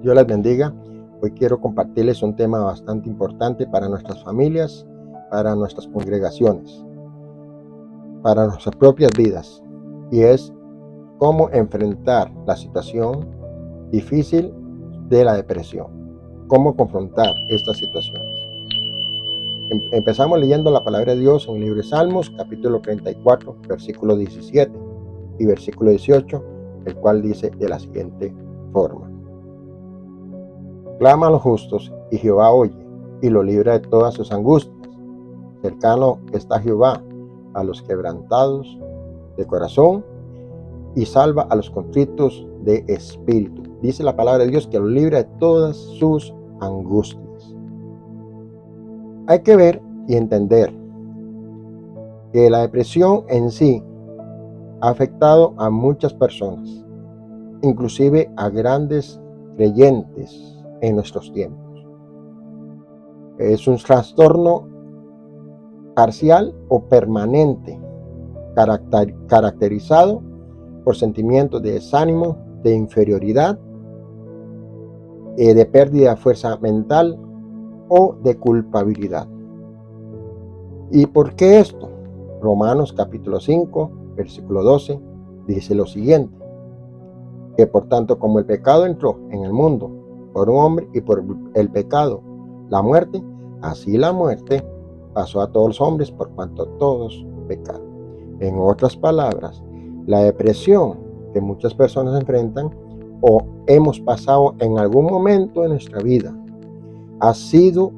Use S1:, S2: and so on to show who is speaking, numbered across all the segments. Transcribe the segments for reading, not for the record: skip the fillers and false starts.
S1: Dios les bendiga. Hoy quiero compartirles un tema bastante importante para nuestras familias, para nuestras congregaciones, para nuestras propias vidas. Y es cómo enfrentar la situación difícil de la depresión. Cómo confrontar estas situaciones. Empezamos leyendo la palabra de Dios en el libro de Salmos, capítulo 34, versículo 17 y versículo 18, el cual dice de la siguiente forma: clama a los justos, y Jehová oye, y lo libra de todas sus angustias. Cercano está Jehová a los quebrantados de corazón, y salva a los contritos de espíritu. Dice la palabra de Dios que lo libra de todas sus angustias. Hay que ver y entender que la depresión en sí ha afectado a muchas personas, inclusive a grandes creyentes en nuestros tiempos. Es un trastorno parcial o permanente, caracterizado por sentimientos de desánimo, de inferioridad, de pérdida de fuerza mental o de culpabilidad. ¿Y por qué esto? Romanos capítulo 5, versículo 12, dice lo siguiente: que por tanto como el pecado entró en el mundo por un hombre, y por el pecado la muerte, así la muerte pasó a todos los hombres por cuanto todos pecaron. En otras palabras, la depresión que muchas personas enfrentan o hemos pasado en algún momento de nuestra vida ha sido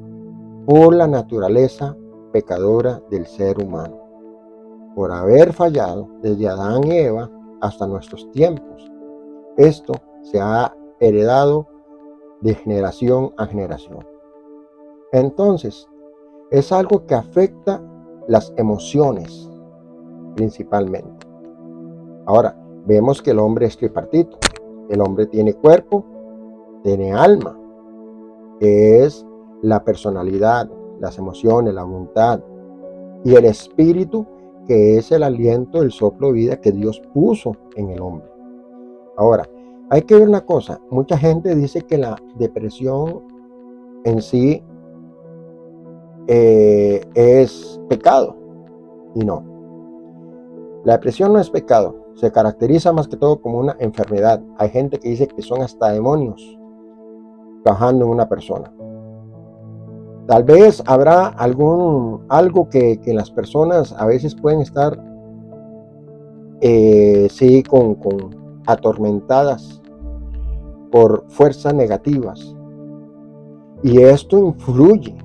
S1: por la naturaleza pecadora del ser humano, por haber fallado desde Adán y Eva hasta nuestros tiempos. Esto se ha heredado de generación a generación. Entonces, es algo que afecta las emociones principalmente. Ahora, vemos que el hombre es tripartito. El hombre tiene cuerpo, tiene alma, que es la personalidad, las emociones, la voluntad, y el espíritu, que es el aliento, el soplo de vida que Dios puso en el hombre. Ahora, hay que ver una cosa: mucha gente dice que la depresión en sí es pecado, y no. La depresión no es pecado, se caracteriza más que todo como una enfermedad. Hay gente que dice que son hasta demonios trabajando en una persona. Tal vez habrá algo que las personas a veces pueden estar con atormentadas por fuerzas negativas, y esto influye,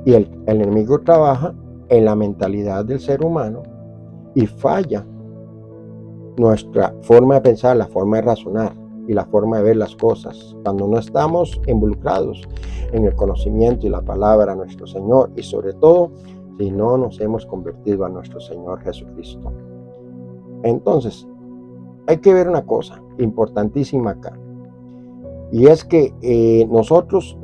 S1: y el enemigo trabaja en la mentalidad del ser humano y falla nuestra forma de pensar, la forma de razonar y la forma de ver las cosas cuando no estamos involucrados en el conocimiento y la palabra de nuestro Señor, y sobre todo si no nos hemos convertido a nuestro Señor Jesucristo. Entonces, hay que ver una cosa importantísima acá, y es que nosotros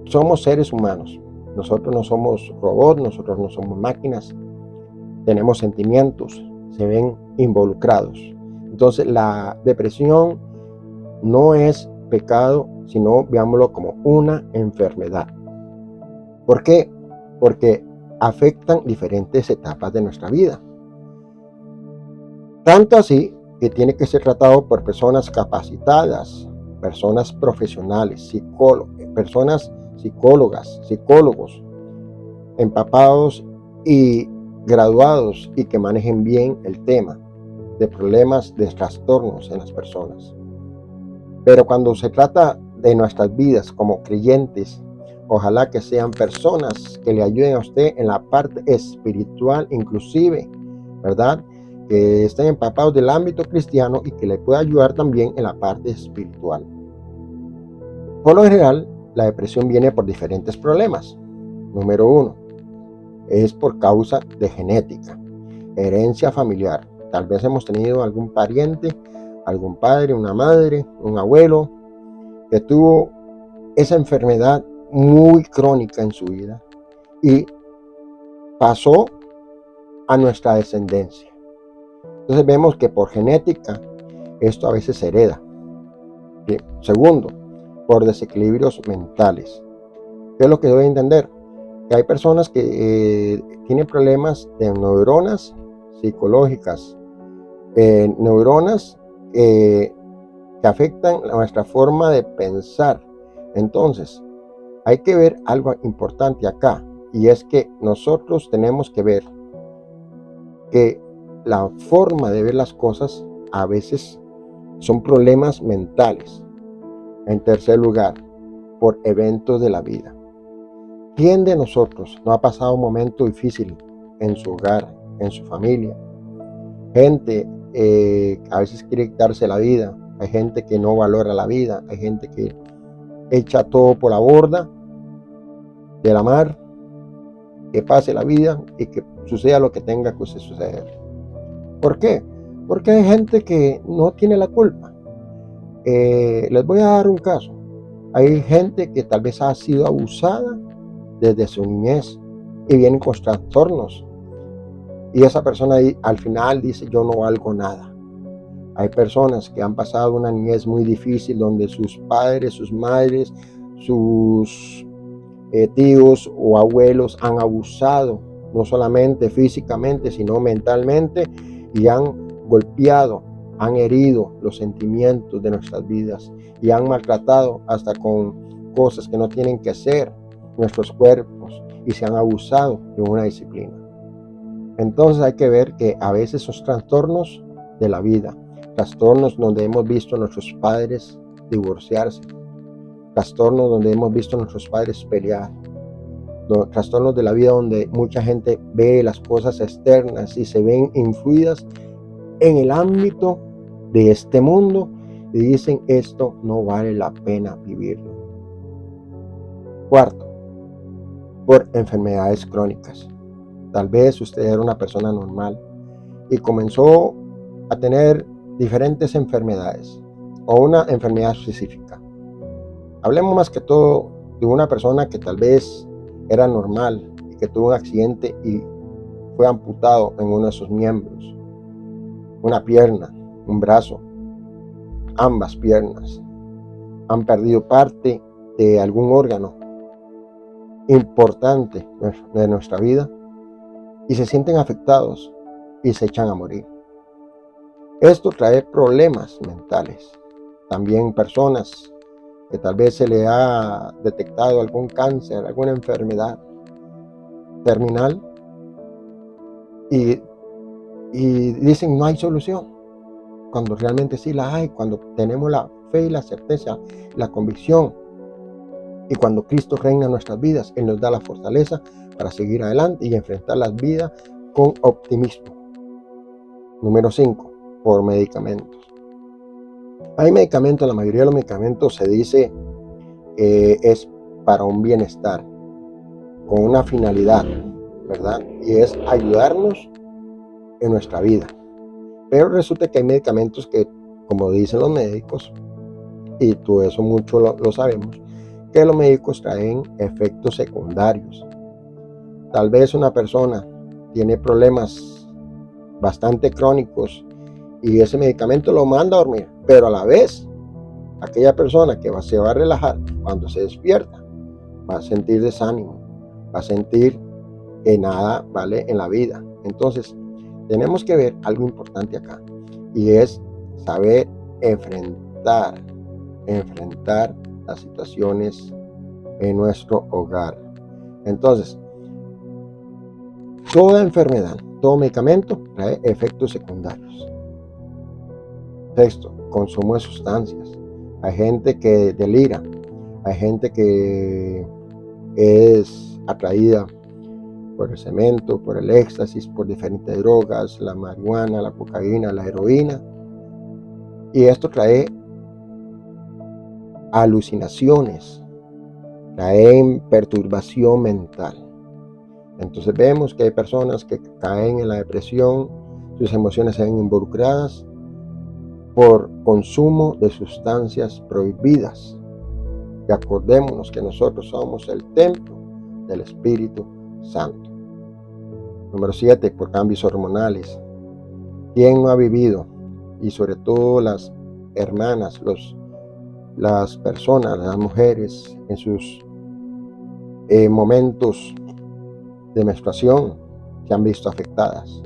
S1: somos seres humanos. Nosotros no somos robots, nosotros no somos máquinas. Tenemos sentimientos, se ven involucrados. Entonces, la depresión no es pecado, sino veámoslo como una enfermedad. ¿Por qué? Porque afectan diferentes etapas de nuestra vida. Tanto así que tiene que ser tratado por personas capacitadas, personas profesionales, psicólogas, psicólogos, empapados y graduados, y que manejen bien el tema de problemas de trastornos en las personas. Pero cuando se trata de nuestras vidas como creyentes, ojalá que sean personas que le ayuden a usted en la parte espiritual, inclusive, ¿verdad?, que estén empapados del ámbito cristiano y que le pueda ayudar también en la parte espiritual. Por lo general, la depresión viene por diferentes problemas. Número 1, es por causa de genética, herencia familiar. Tal vez hemos tenido algún pariente, algún padre, una madre, un abuelo que tuvo esa enfermedad muy crónica en su vida y pasó a nuestra descendencia. Entonces vemos que por genética esto a veces se hereda. Bien. Segundo, por desequilibrios mentales. ¿Qué es lo que debe entender? Que hay personas que tienen problemas de neuronas psicológicas, neuronas que afectan nuestra forma de pensar. Entonces, hay que ver algo importante acá, y es que nosotros tenemos que ver que la forma de ver las cosas a veces son problemas mentales. En tercer lugar, por eventos de la vida. ¿Quién de nosotros no ha pasado un momento difícil en su hogar, en su familia? Gente a veces quiere quitarse la vida, hay gente que no valora la vida, hay gente que echa todo por la borda de la mar, que pase la vida y que suceda lo que tenga que suceder. ¿Por qué? Porque hay gente que no tiene la culpa. Les voy a dar un caso. Hay gente que tal vez ha sido abusada desde su niñez y vienen con trastornos. Y esa persona al final dice, yo no valgo nada. Hay personas que han pasado una niñez muy difícil donde sus padres, sus madres, sus tíos o abuelos han abusado, no solamente físicamente, sino mentalmente, y han golpeado, han herido los sentimientos de nuestras vidas y han maltratado hasta con cosas que no tienen que hacer nuestros cuerpos, y se han abusado de una disciplina. Entonces hay que ver que a veces son trastornos de la vida, trastornos donde hemos visto a nuestros padres divorciarse, trastornos donde hemos visto a nuestros padres pelear, trastornos de la vida donde mucha gente ve las cosas externas y se ven influidas en el ámbito de este mundo y dicen, esto no vale la pena vivirlo. Cuarto, por enfermedades crónicas. Tal vez usted era una persona normal y comenzó a tener diferentes enfermedades o una enfermedad específica. Hablemos más que todo de una persona que tal vez era normal y que tuvo un accidente y fue amputado en uno de sus miembros, una pierna, un brazo, ambas piernas. Han perdido parte de algún órgano importante de nuestra vida y se sienten afectados y se echan a morir. Esto trae problemas mentales. También personas que tal vez se le ha detectado algún cáncer, alguna enfermedad terminal y dicen no hay solución, cuando realmente sí la hay, cuando tenemos la fe y la certeza, la convicción, y cuando Cristo reina en nuestras vidas, Él nos da la fortaleza para seguir adelante y enfrentar las vidas con optimismo. Número 5, por medicamentos. Hay medicamentos, la mayoría de los medicamentos se dice es para un bienestar, con una finalidad, ¿verdad? Y es ayudarnos en nuestra vida. Pero resulta que hay medicamentos que, como dicen los médicos, y todo eso mucho lo sabemos, que los médicos traen efectos secundarios. Tal vez una persona tiene problemas bastante crónicos y ese medicamento lo manda a dormir, pero a la vez aquella persona que se va a relajar, cuando se despierta, va a sentir desánimo, va a sentir que nada vale en la vida. Entonces, tenemos que ver algo importante acá, y es saber enfrentar las situaciones en nuestro hogar. Entonces, toda enfermedad, todo medicamento trae efectos secundarios. Sexto, consumo de sustancias. Hay gente que delira, hay gente que es atraída por el cemento, por el éxtasis, por diferentes drogas, la marihuana, la cocaína, la heroína. Y esto trae alucinaciones, trae perturbación mental. Entonces vemos que hay personas que caen en la depresión, sus emociones se ven involucradas por consumo de sustancias prohibidas. Y acordémonos que nosotros somos el templo del Espíritu Santo. Número 7, por cambios hormonales. ¿Quién no ha vivido? Y sobre todo las hermanas, los las personas, las mujeres, en sus momentos de menstruación, se han visto afectadas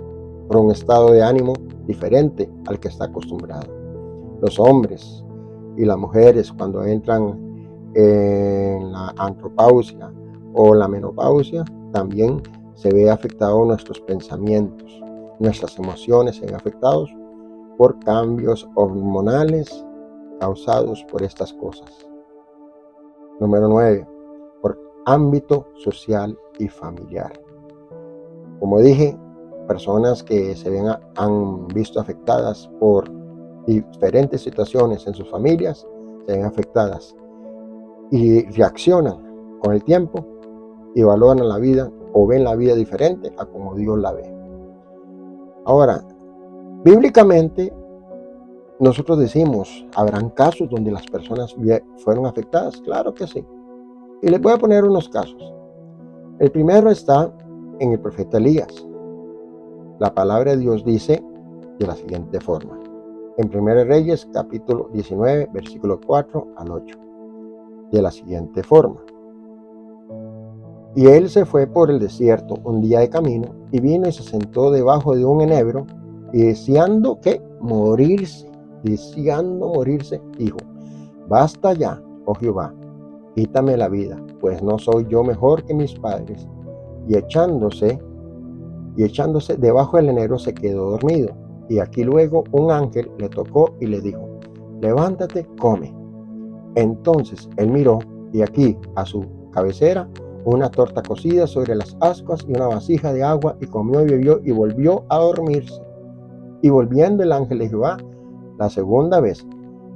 S1: por un estado de ánimo diferente al que está acostumbrado. Los hombres y las mujeres, cuando entran en la andropausia o la menopausia, también se ve afectado nuestros pensamientos, nuestras emociones se ven afectados por cambios hormonales causados por estas cosas. Número 9, por ámbito social y familiar. Como dije, personas que han visto afectadas por diferentes situaciones en sus familias, se ven afectadas y reaccionan con el tiempo y valoran la vida o ven la vida diferente a como Dios la ve. Ahora, bíblicamente, nosotros decimos, ¿habrán casos donde las personas fueron afectadas? Claro que sí. Y les voy a poner unos casos. El primero está en el profeta Elías. La palabra de Dios dice de la siguiente forma. En 1 Reyes, capítulo 19, versículo 4 al 8. De la siguiente forma. Y él se fue por el desierto un día de camino, y vino y se sentó debajo de un enebro, y deseando morirse, dijo, basta ya, oh Jehová, quítame la vida, pues no soy yo mejor que mis padres. Y echándose debajo del enebro se quedó dormido. Y aquí luego un ángel le tocó y le dijo, levántate, come. Entonces él miró, y aquí a su cabecera una torta cocida sobre las ascuas y una vasija de agua, y comió y bebió y volvió a dormirse. Y volviendo el ángel de Jehová la segunda vez,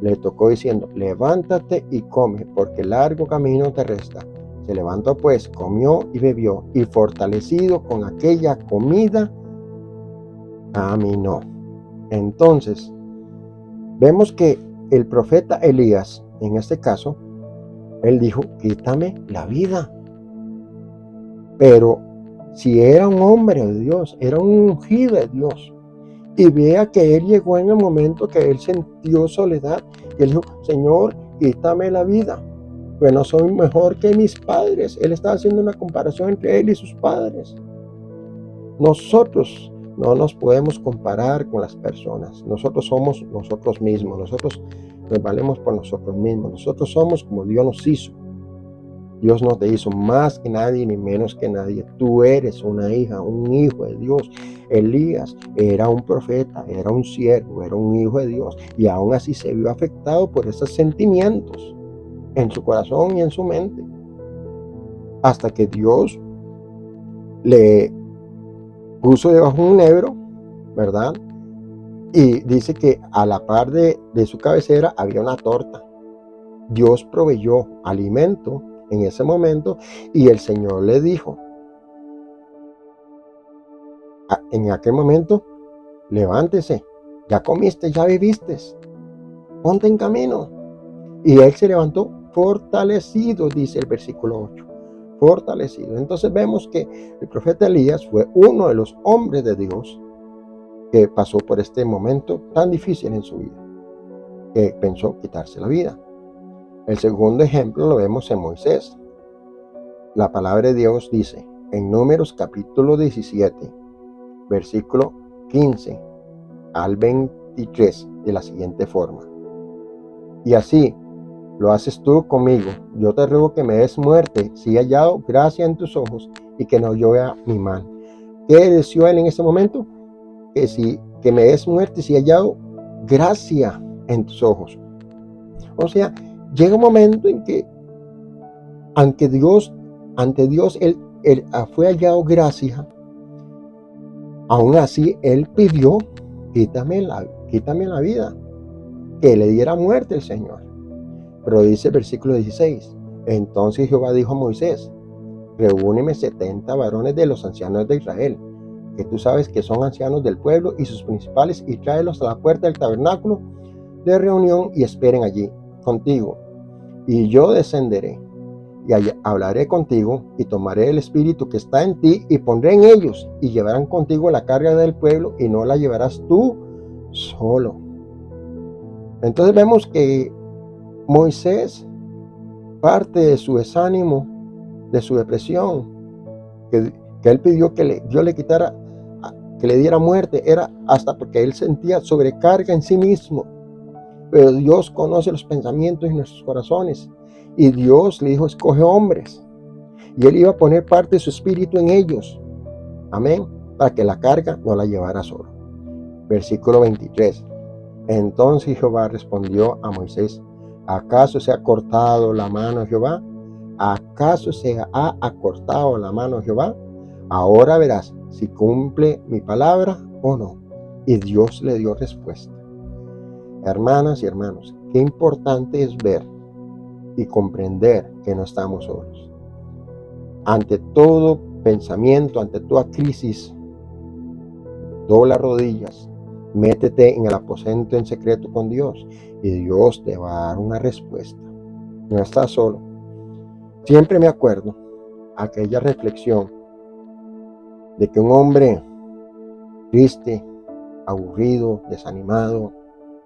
S1: le tocó diciendo, levántate y come, porque largo camino te resta. Se levantó pues, comió y bebió, y fortalecido con aquella comida, caminó. Entonces, vemos que el profeta Elías, en este caso, él dijo, quítame la vida. Pero si era un hombre de Dios, era un ungido de Dios, y vea que él llegó en el momento que él sintió soledad, y él dijo, Señor, quítame la vida, pues no soy mejor que mis padres. Él estaba haciendo una comparación entre él y sus padres. Nosotros no nos podemos comparar con las personas. Nosotros somos nosotros mismos. Nosotros nos valemos por nosotros mismos. Nosotros somos como Dios nos hizo. Dios no te hizo más que nadie ni menos que nadie. Tú eres una hija, un hijo de Dios. Elías era un profeta, era un siervo, era un hijo de Dios, y aún así se vio afectado por esos sentimientos en su corazón y en su mente, hasta que Dios le puso debajo un enebro, ¿verdad? Y dice que a la par de su cabecera había una torta. Dios proveyó alimento en ese momento, y el Señor le dijo en aquel momento, levántese, ya comiste, ya viviste, ponte en camino. Y él se levantó fortalecido, dice el versículo 8, fortalecido. Entonces vemos que el profeta Elías fue uno de los hombres de Dios que pasó por este momento tan difícil en su vida, que pensó quitarse la vida. El segundo ejemplo lo vemos en Moisés. La palabra de Dios dice en Números capítulo 17, versículo 15 al 23, de la siguiente forma. Y así lo haces tú conmigo. Yo te ruego que me des muerte si he hallado gracia en tus ojos, y que no yo vea mi mal. ¿Qué deseó él en ese momento? Que me des muerte si he hallado gracia en tus ojos. O sea, llega un momento en que ante Dios él fue hallado gracia. Aún así él pidió, quítame la vida, que le diera muerte el Señor. Pero dice el versículo 16, entonces Jehová dijo a Moisés, reúneme 70 varones de los ancianos de Israel, que tú sabes que son ancianos del pueblo y sus principales, y tráelos a la puerta del tabernáculo de reunión, y esperen allí contigo. Y yo descenderé y hablaré contigo, y tomaré el espíritu que está en ti y pondré en ellos, y llevarán contigo la carga del pueblo, y no la llevarás tú solo. Entonces vemos que Moisés, parte de su desánimo, de su depresión, que él pidió que Dios le quitara, que le diera muerte, era hasta porque él sentía sobrecarga en sí mismo. Pero Dios conoce los pensamientos y nuestros corazones. Y Dios le dijo, escoge hombres. Y él iba a poner parte de su espíritu en ellos. Amén. Para que la carga no la llevara solo. Versículo 23. Entonces Jehová respondió a Moisés, ¿acaso se ha cortado la mano de Jehová? ¿Acaso se ha acortado la mano de Jehová? Ahora verás si cumple mi palabra o no. Y Dios le dio respuesta. Hermanas y hermanos, qué importante es ver y comprender que no estamos solos. Ante todo pensamiento, ante toda crisis, dobla rodillas, métete en el aposento en secreto con Dios y Dios te va a dar una respuesta. No estás solo. Siempre me acuerdo aquella reflexión de que un hombre triste, aburrido, desanimado,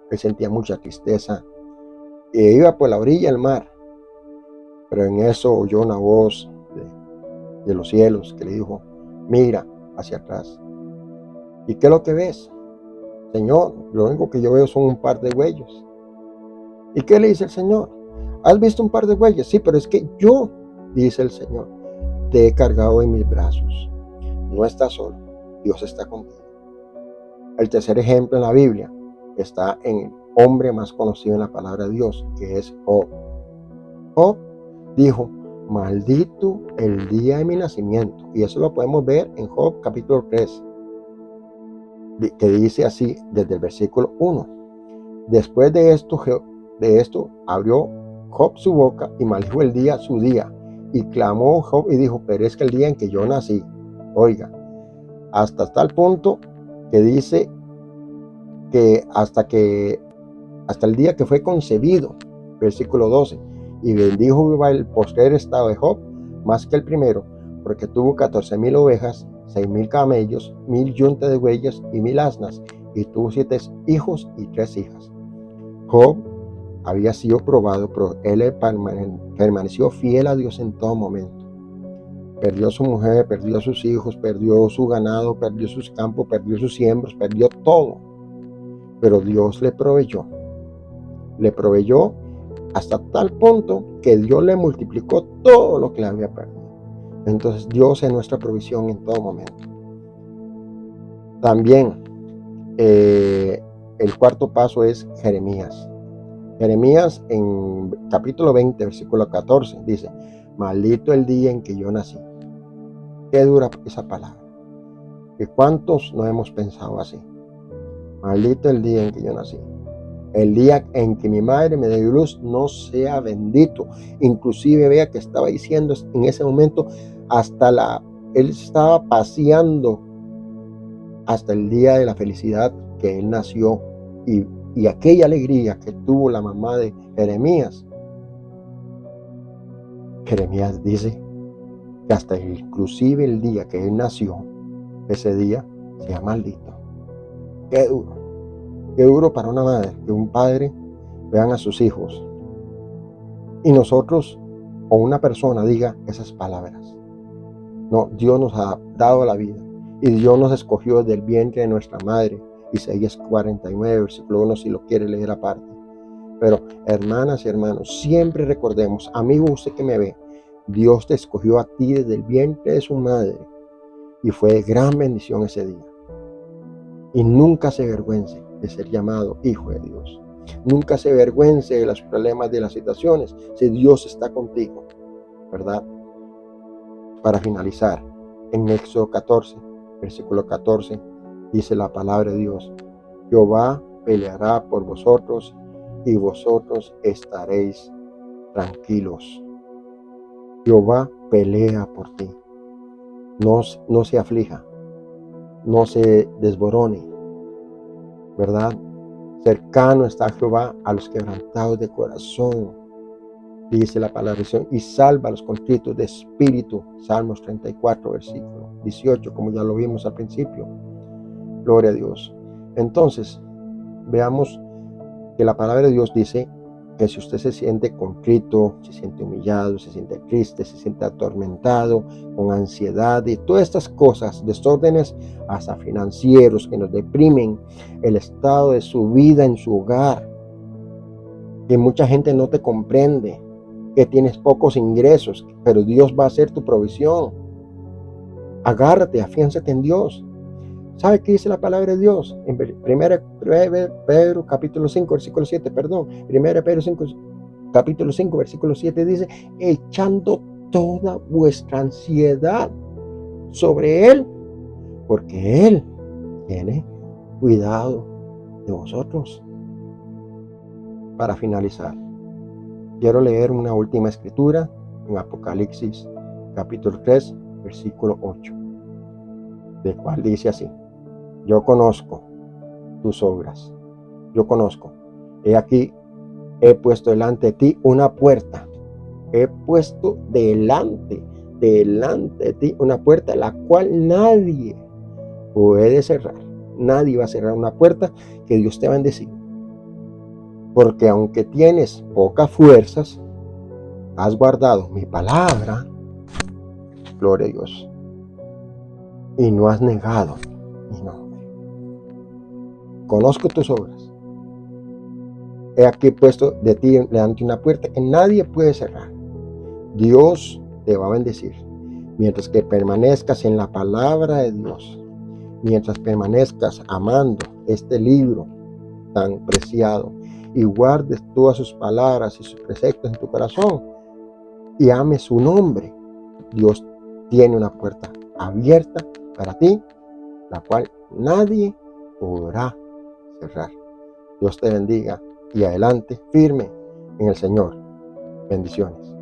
S1: él sentía mucha tristeza e iba por la orilla del mar, pero en eso oyó una voz de los cielos que le dijo, mira hacia atrás. ¿Y qué es lo que ves? Señor, lo único que yo veo son un par de huellas. ¿Y qué le dice el Señor? ¿Has visto un par de huellas? Sí, pero es que yo, dice el Señor, te he cargado en mis brazos. No estás solo, Dios está contigo. El tercer ejemplo en la Biblia está en el hombre más conocido en la palabra de Dios, que es Job. Job dijo, maldito el día de mi nacimiento. Y eso lo podemos ver en Job capítulo 3, que dice así desde el versículo 1. Después de esto abrió Job su boca y maldijo el día su día. Y clamó Job y dijo, perezca el día en que yo nací. Oiga, hasta tal punto que dice que hasta el día que fue concebido, versículo 12, y bendijo Jehová el postrer estado de Job más que el primero, porque tuvo 14,000 ovejas, 6,000 camellos, 1,000 yuntas de bueyes y 1,000 asnas, y tuvo 7 hijos y 3 hijas. Job había sido probado, pero él permaneció fiel a Dios en todo momento. Perdió a su mujer, perdió a sus hijos, perdió su ganado, perdió sus campos, perdió sus siembros, perdió todo. Pero Dios le proveyó hasta tal punto que Dios le multiplicó todo lo que le había perdido. Entonces Dios es nuestra provisión en todo momento. También el cuarto paso es Jeremías. Jeremías en capítulo 20, versículo 14 dice, maldito el día en que yo nací. Qué dura esa palabra. ¿Y cuántos no hemos pensado así? Maldito el día en que yo nací. El día en que mi madre me dio luz no sea bendito. Inclusive vea que estaba diciendo en ese momento él estaba paseando hasta el día de la felicidad que él nació y aquella alegría que tuvo la mamá de Jeremías. Jeremías dice que hasta inclusive el día que él nació, ese día sea maldito. Qué duro para una madre, que un padre vean a sus hijos y nosotros o una persona diga esas palabras. No, Dios nos ha dado la vida y Dios nos escogió desde el vientre de nuestra madre. Isaías 49, versículo 1, si lo quiere leer aparte. Pero hermanas y hermanos, siempre recordemos, amigo usted que me ve, Dios te escogió a ti desde el vientre de su madre y fue de gran bendición ese día. Y nunca se avergüence de ser llamado hijo de Dios. Nunca se avergüence de los problemas, de las situaciones, si Dios está contigo, ¿verdad? Para finalizar, en Éxodo 14, versículo 14, dice la palabra de Dios, Jehová peleará por vosotros y vosotros estaréis tranquilos. Jehová pelea por ti. No se aflija, no se desborone, ¿verdad? Cercano está Jehová a los quebrantados de corazón, dice la palabra, y salva a los contritos de espíritu. Salmos 34, versículo 18, como ya lo vimos al principio. Gloria a Dios. Entonces, veamos que la palabra de Dios dice que si usted se siente contrito, se siente humillado, se siente triste, se siente atormentado, con ansiedad y todas estas cosas, desórdenes hasta financieros que nos deprimen el estado de su vida en su hogar, que mucha gente no te comprende, que tienes pocos ingresos, pero Dios va a hacer tu provisión. Agárrate, afiánzate en Dios. ¿Sabe qué dice la palabra de Dios? En 1 Pedro capítulo 5, versículo 7, perdón. 1 Pedro 5, capítulo 5, versículo 7 dice, echando toda vuestra ansiedad sobre Él, porque Él tiene cuidado de vosotros. Para finalizar, quiero leer una última escritura en Apocalipsis capítulo 3, versículo 8, del cual dice así: yo conozco tus obras, yo conozco. He aquí, he puesto delante de ti una puerta. He puesto delante de ti una puerta, la cual nadie puede cerrar. Nadie va a cerrar una puerta que Dios te ha bendecido. Porque aunque tienes pocas fuerzas, has guardado mi palabra, gloria a Dios, y no has negado mi nombre. Conozco tus obras. He aquí puesto de ti delante una puerta que nadie puede cerrar. Dios te va a bendecir mientras que permanezcas en la palabra de Dios, mientras permanezcas amando este libro tan preciado y guardes todas sus palabras y sus preceptos en tu corazón y ames su nombre. Dios tiene una puerta abierta para ti, la cual nadie podrá cerrar. Dios te bendiga y adelante firme en el Señor. Bendiciones.